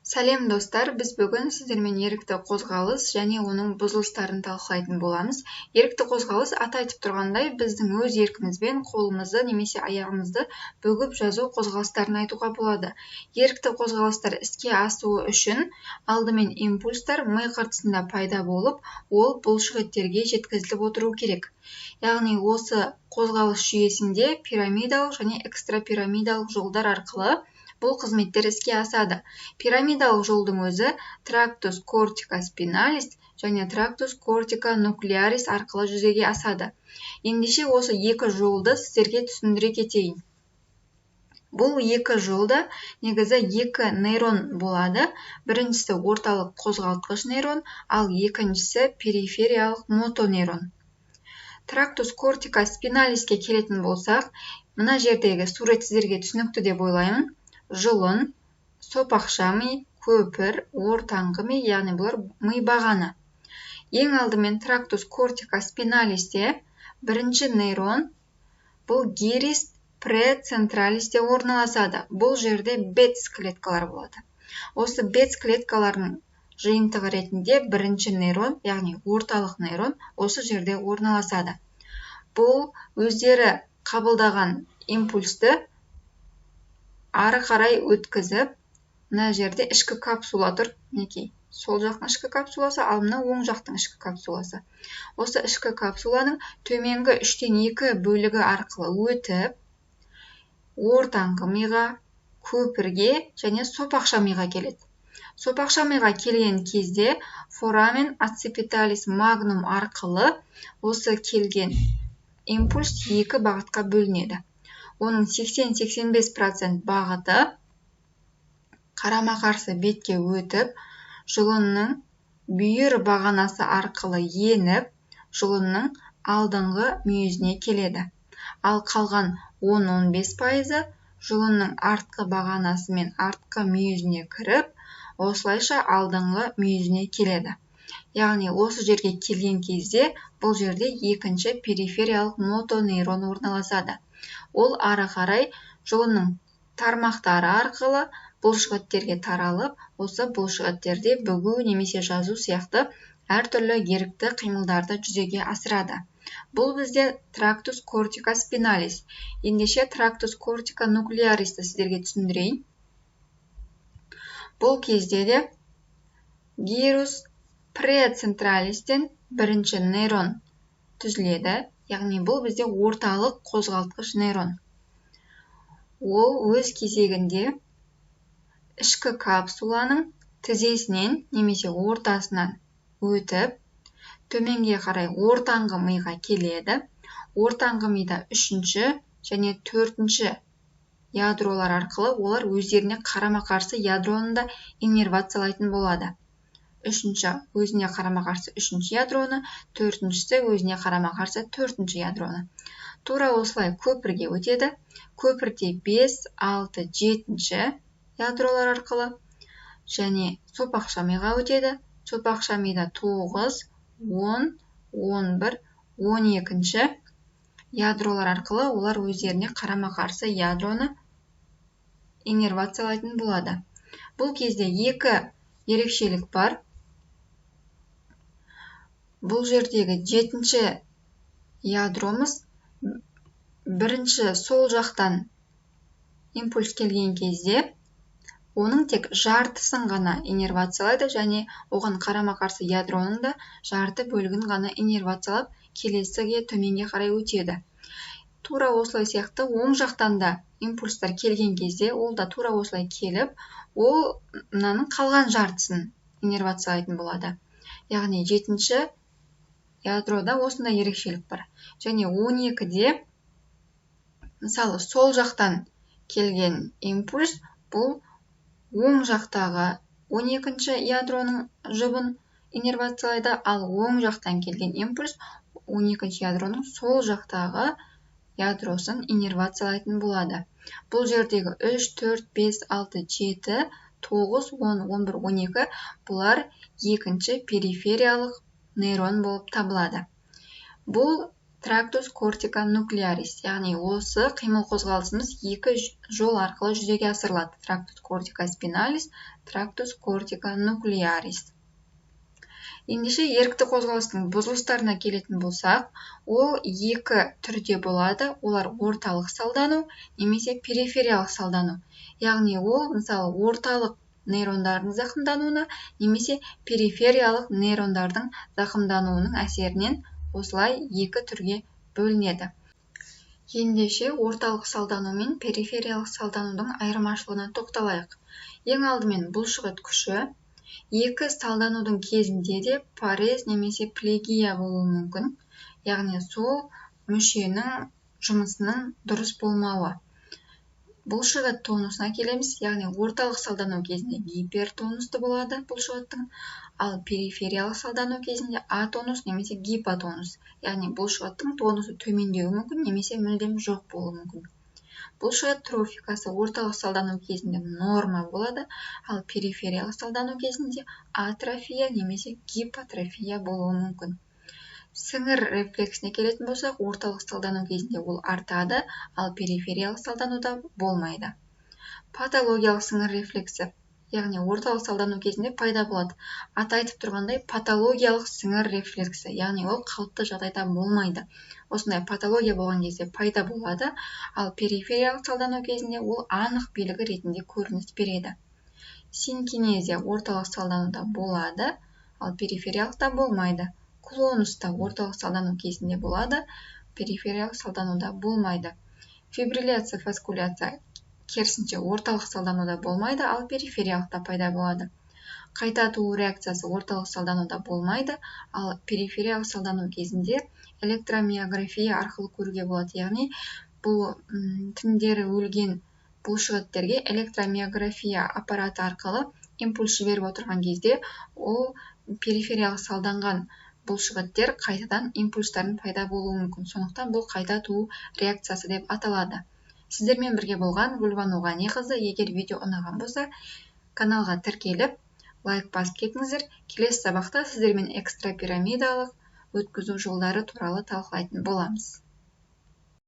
Сәлем достар, біз бүгін сіздермен ерікті қозғалыс және оның бұзылыстарын талқылайтын боламыз. Ерікті қозғалыс аты айтып тұрғандай, біздің өз еркімізбен қолымызды немесе аяғымызды бөгіп жазу қозғалыстарын айтуға болады. Ерікті қозғалыстар іске асуы үшін алдымен импульстар ми қыртысында пайда болып, ол бұлшықеттерге жеткізіліп отыру керек. Яғни осы қозғалыс жүйесінде пирамидалық және экстрапирамидалық жолдар арқылы бұл қызметтер іске асады. Пирамидалық жолдың өзі трактус кортика спиналис және трактус кортика нуклеарис арқылы жүзеге асады. Ендеше осы екі жолды сіздерге түсіндіре кетейін. Бұл екі жолда негізі екі нейрон болады. Біріншісі орталық қозғалтқыш нейрон, ал екіншісі перифериялық мотонейрон. Трактус кортика спиналиске келетін болсақ, мына жердегі сурет сіздерге түсінікті деп ойлаймын. Жұлын, сопақша ми, көпір, ортаңғы ми, яғни бұлар ми бағаны. Ең алдымен трактус кортика спиналисте бірінші нейрон, бұл гирис прецентралисте орналасады. Бұл жерде бетс клеткалар болады. Осы бетс клеткаларының жиынтығы ретінде бірінші нейрон, яғни орталық нейрон, осы жерде орналасады. Бұл өздері қабылдаған импульсті ары қарай өткізіп, мына жерде ішкі капсула тұр, мінекей. Сол жақтың ішкі капсуласы, ал мына оң жақтың ішкі капсуласы. Осы ішкі капсуланың төменгі 3/2 бөлігі арқылы өтіп, ортаңғы миға, көпірге және сопақша миға келеді. Сопақша миға келген кезде форамен акципиталис магнум арқылы осы келген импульс екі бағытқа бөлінеді. Оның 80-85% бағыты қарама-қарсы бетке өтіп, жұлынның бүйір бағанасы арқылы еніп, жұлынның алдыңғы мүйізіне келеді. Ал қалған 10-15% жұлынның артқы бағанасы мен артқы мүйізіне кіріп, осылайша алдыңғы мүйізіне келеді. Яғни осы жерге келген кезде бұл жерде екінші перифериялық мотонейрон орналасады. Ол ары қарай жұлынның тармақтары арқылы бұлшықеттерге таралып, осы бұлшықеттерде бүгу немесе жазу сияқты әртүрлі ерікті қимылдарды жүзеге асырады. Бұл бізде трактус кортика спиналис. Ендеше трактус кортика нуклеаристі сіздерге түсіндірейін. Бұл кезде де гирус прецентралистен бірінші нейрон түзіледі. Яғни бұл бізде орталық қозғалтқыш нейрон. Ол өз кезегінде ішкі капсуланың тізесінен немесе ортасынан өтіп, төменге қарай ортаңғы миға келеді. Ортаңғы мида 3-ші және 4-ші ядролар арқылы олар өздеріне қарама-қарсы ядроны да иннервациялайтын болады. 3-ші өзіне қарама-қарсы 3-ші ядроны, 4-шісі өзіне қарама-қарсы 4-ші ядроны. Тура осылай көпірге өтеді. Көпірде 5, 6, 7-ші ядролар арқылы және сопақша миға өтеді. Сопақша мида 9, 10, 11, 12-ші ядролар арқылы олар өздеріне қарама-қарсы ядроны иннервациялайтын болады. Бұл кезде екі ерекшелік бар. Бұл жердегі 7-ші ядромыз бірінші сол жақтан импульс келген кезде оның тек жартысын ғана иннервациялайды және оған қарама-қарсы ядроның да жарты бөлігін ғана иннервациялап келесіге төменге қарай өтеді. Тура осылай сияқты оң жақтан да импульстар келген кезде ол да тура осылай келіп, ол мынаның қалған жартысын иннервациялайтын болады. Яғни 7-ші ядрода осындай ерекшелік бар. Және 12-де мысалы сол жақтан келген импульс бұл оң жақтағы 12-ші ядроның жұбын иннервациялайды, ал оң жақтан келген импульс 12-ші ядроның сол жақтағы ядросын иннервациялайтын болады. Бұл жердегі 3, 4, 5, 6, 7, 9, 10, 11, 12 бұлар екінші перифериялық нейрон болып табылады. Бұл трактус кортика нуклеарис, яғни осы қимыл қозғалысымыз екі жол арқылы жүзеге асырылады. Трактус кортика спиналис, трактус кортика нуклеарис. Ендеше ерікті қозғалыстың бұзылыстарына келетін болсақ, ол екі түрде болады. Олар орталық салдану немесе перифериялық салдану. Яғни ол, мысалы, орталық нейрондардың зақымдануына немесе перифериялық нейрондардың зақымдануының әсерінен осылай екі түрге бөлінеді. Ендеше орталық салдану мен перифериялық салданудың айырмашылығына тоқталайық. Ең алдымен бұлшықет күші екі салданудың кезінде де парез немесе плегия болуы мүмкін. Яғни сол мүшенің жұмысының дұрыс болмауы. Бұлшықет тонусына келеміз, яғни орталық салдану кезінде гипертонусты болады бұлшықеттің, ал перифериялық салдану кезінде атонус немесе гипотонус, яғни бұлшықеттің тонусы төмендеуі мүмкін немесе мүлдем жоқ болуы мүмкін. Бұлшықет трофикасы орталық салдану кезінде норма болады, ал перифериялық салдану кезінде атрофия немесе гипотрофия болуы мүмкін. Сіңір рефлексіне келетін болсақ, орталық салдану кезінде ол артады, ал перифериялық салдануда болмайды. Патологиялық сіңір рефлексі, яғни орталық салдану кезінде пайда болады. Аты айтып тұрғандай, патологиялық сіңір рефлексі, яғни ол қалыпты жағдайда болмайды. Осындай патология болған кезде пайда болады, ал перифериялық салдану кезінде ол анық белгі ретінде көрініс береді. Синкинезия орталық салдануда болады, ал перифериялықта болмайды. Клонуста орталық салдану кезінде болады, перифериялық салдануда болмайды. Фибрилляция, фаскуляция керісінше орталық салдануда болмайды, ал перифериялықта пайда болады. Қайта туу реакциясы орталық салдануда болмайды, ал перифериялық салдану кезінде электромиография арқылы көруге болады. Яғни бұл тіндері өлген бұлшықеттерге электромиография аппараты арқылы импульс жіберіп отырған кезде ол перифериялық салданған бұлшықеттер қайтадан импульстардың пайда болуы мүмкін. Сондықтан бұл қайта туу реакциясы деп аталады. Сіздермен бірге болған Гүлбану Ғаниқызы. Егер видео ұнаған болса, каналға тіркеліп, лайк басып кетіңіздер. Келесі сабақта сіздермен экстрапирамидалық өткізу жолдары туралы талқылайтын боламыз.